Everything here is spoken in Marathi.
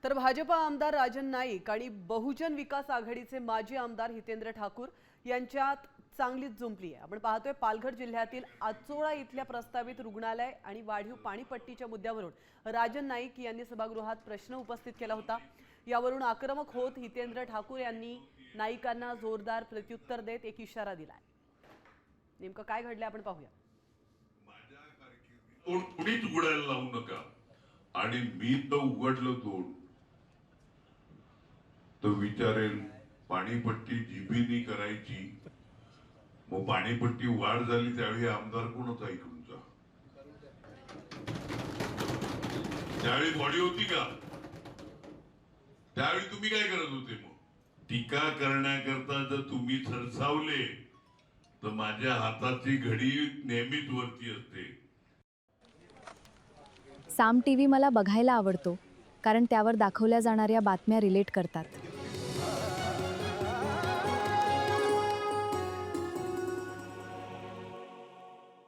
तर भाजपा आमदार राजन नाईक आणि बहुजन विकास आघाडीचे माजी आमदार हितेंद्र ठाकूर यांच्यात चांगलीच जुंपली आहे। आपण पाहतोय पालघर जिल्ह्यातील आचोळा इथल्या प्रस्तावित रुग्णालय आणि वाढीव पाणीपट्टीच्या मुद्द्यावरून राजन नाईक यांनी सभागृहात प्रश्न उपस्थित केला होता। यावरून आक्रमक होत हितेंद्र ठाकूर यांनी नाईकांना जोरदार प्रत्युत्तर देत एक इशारा दिलाय। नेमकं काय घडलं आपण पाहूया। कोणीच उघडायला लावू नका आणि मी तर उघडलं तोंड तर विचारेल पाणीपट्टी जीबीनी करायची, मग पाणीपट्टी वाढ झाली त्यावेळी आमदार कोण होता इकडूनचा? त्यावेळी बॉडी होती का? त्यावेळी तुम्ही काय करत होते? मग टीका करण्याकरता जर तुम्ही सरसावले तर माझ्या हाताची घडी नेहमीच वरती असते। साम टीव्ही मला बघायला आवडतो कारण त्यावर दाखवल्या जाणाऱ्या बातम्या रिलेट करतात।